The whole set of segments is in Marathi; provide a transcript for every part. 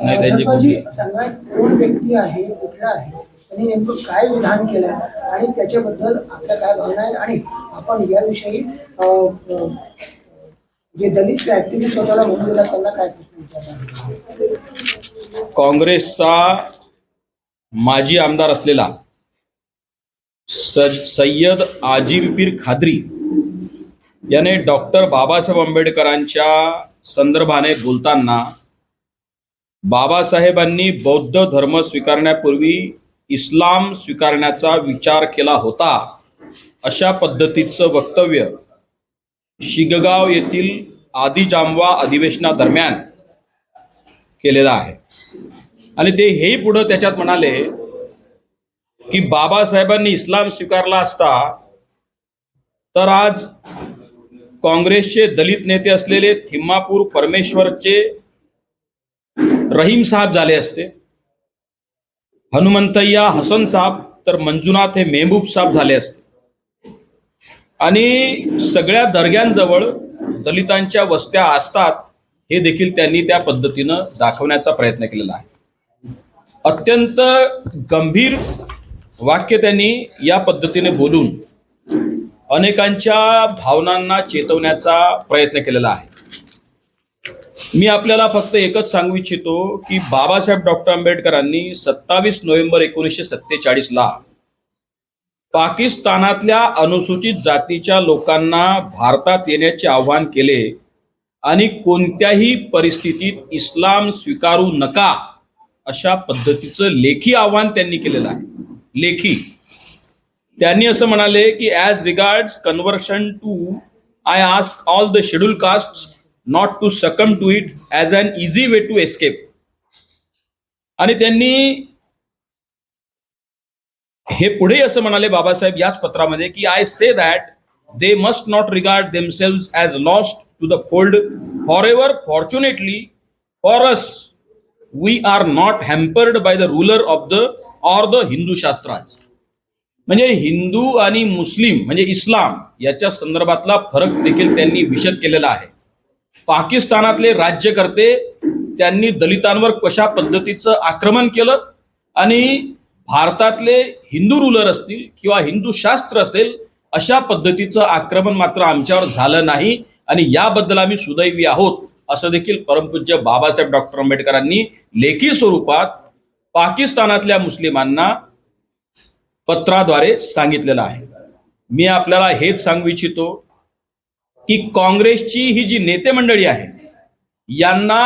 नाही त्यांची सांगा कोण व्यक्ती आहे, कुठला आहे, त्यांनी नेमकं काय विधान केलं आणि त्याच्याबद्दल आपल्या काय भावना आहेत आणि आपण याविषयी जे दलित ऍक्टिव्हिस्ट स्वतःला म्हणून देतात त्यांना काय प्रश्न विचारणार? काँग्रेसचा माजी आमदार असलेला सय्यद आजिमपीर खाद्री याने डॉक्टर बाबासाहेब आंबेडकरांच्या संदर्भाने बोलताना बाबासाहेबांनी बौद्ध धर्म स्वीकारण्यापूर्वी इस्लाम स्वीकारण्याचा विचार केला होता अशा पद्धतीचं वक्तव्य शिगगाव येथील आदिजांबवा अधिवेशनादरम्यान केलेलं आहे. आणि ते हेही पुढे त्याच्यात म्हणाले की बाबासाहेबांनी इस्लाम स्वीकारला असता तर आज काँग्रेसचे दलित नेते असलेले थिम्मापूर परमेश्वरचे रहीम साहेब झाले असते, हनुमंतय्या हसन साहेब तर मंजुनाथ हे मेहबूब साहेब झाले असते आणि सगळ्या दर्ग्यांजवळ दलितांच्या वस्त्या असतात हे देखील त्यांनी त्या पद्धतीनं दाखवण्याचा प्रयत्न केलेला आहे. अत्यंत गंभीर वाक्य त्यांनी या पद्धतीने बोलून अनेकांच्या भावनांना चेतवण्याचा प्रयत्न केलेला आहे. मी आपल्याला फक्त एकच सांगू इच्छितो की बाबासाहेब डॉक्टर आंबेडकरांनी 27 नोव्हेंबर 1947 पाकिस्तानातल्या अनुसूचित जातीच्या लोकांना भारतात येण्याचे आवाहन केले आणि कोणत्याही परिस्थितीत इस्लाम स्वीकारू नका अशा पद्धतीचं लेखी आवाहन त्यांनी केलेलं आहे. लेखी त्यांनी असं म्हणाले की as regards conversion to I ask all the schedule caste not to succumb to it as an easy way to escape. आणि त्यांनी हे पुढे असं म्हणाले बाबासाहेब याच पत्रामध्ये की I say that they must not regard themselves as lost to the fold for ever. Fortunately for us we are not hampered by the ruler of the or the Hindu shastras. म्हणजे हिंदू आणि मुस्लिम म्हणजे इस्लाम याच्या संदर्भातला फरक देखील त्यांनी विशद केलेला आहे. पाकिस्तानातले राज्यकर्ते त्यांनी दलितांवर कशा पद्धतीचं आक्रमण केलं आणि भारतातले हिंदू रुलर असतील किंवा हिंदू शास्त्र असेल अशा पद्धतीचं आक्रमण मात्र आमच्यावर झालं नाही आणि याबद्दल आम्ही सुदैवी आहोत असं देखील परमपूज्य बाबासाहेब डॉक्टर आंबेडकरांनी लेखी स्वरूपात पाकिस्तानातल्या मुस्लिमांना पत्राद्वारे सांगितलेलं आहे. मी आपल्याला हेच सांगू इच्छितो की काँग्रेसची ही जी नेते मंडळी आहे यांना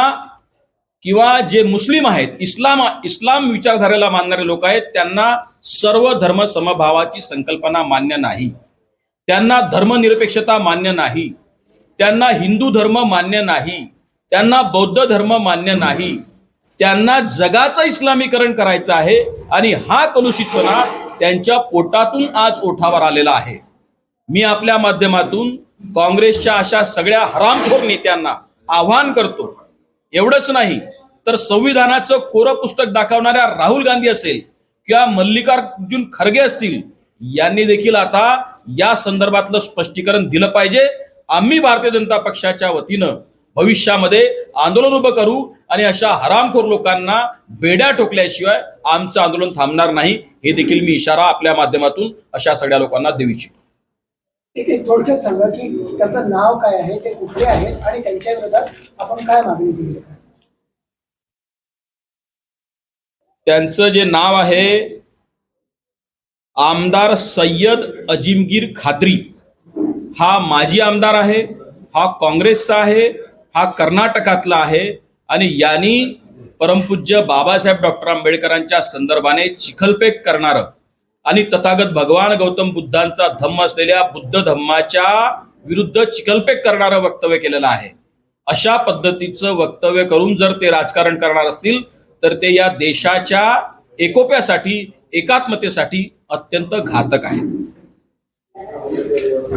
किंवा जे मुस्लिम आहेत इस्लाम विचारधारेला मानणारे लोक आहेत त्यांना सर्व धर्म समभावाची संकल्पना मान्य नाही, त्यांना धर्मनिरपेक्षता मान्य नाही, त्यांना हिंदू धर्म मान्य नाही, त्यांना बौद्ध धर्म मान्य नाही, त्यांना जगाचं इस्लामीकरण करायचं आहे आणि हा कलुषितपणा त्यांच्या पोटातून आज ओठावर आलेला आहे. मी आपल्या माध्यमातून काँग्रेसच्या अशा सगळ्या हरामखोर नेत्यांना आव्हान करतो, एवढंच नाही तर संविधानाचं कोरं पुस्तक दाखवणाऱ्या राहुल गांधी असेल किंवा मल्लिकार्जुन खरगे असतील यांनी देखील आता या संदर्भातलं स्पष्टीकरण दिलं पाहिजे. आम्ही भारतीय जनता पक्षाच्या वतीनं भविष्यामध्ये आंदोलन उभं करू आणि अशा हरामखोर लोकांना बेड्या ठोकल्याशिवाय आमचं आंदोलन थांबणार नाही हे देखील मी इशारा आपल्या माध्यमातून अशा सगळ्या लोकांना देऊ इच्छितो. एक थोडक्यात सांगा की त्यांचं नाव काय आहे, ते कुठले आहेत आणि त्यांच्या विरोधात आपण काय मागणी केली आहे? त्यांचं जे नाव आहे आमदार सय्यद अजिमगीर खाद्री. हा माजी आमदार आहे, हा काँग्रेसचा आहे, हा कर्नाटकातला आहे आणि यांनी परमपूज्य बाबासाहेब डॉक्टर आंबेडकरांच्या संदर्भाने चिखलपेक करणारं आणि तथागत भगवान गौतम बुद्धांचा धम्म असलेल्या बुद्ध धम्माच्या विरुद्ध चिखलपेक करणारं वक्तव्य केलेलं आहे. अशा पद्धतीचं वक्तव्य करून जर ते राजकारण करणार असतील तर ते या देशाच्या एकोप्यासाठी एकात्मतेसाठी अत्यंत घातक आहे.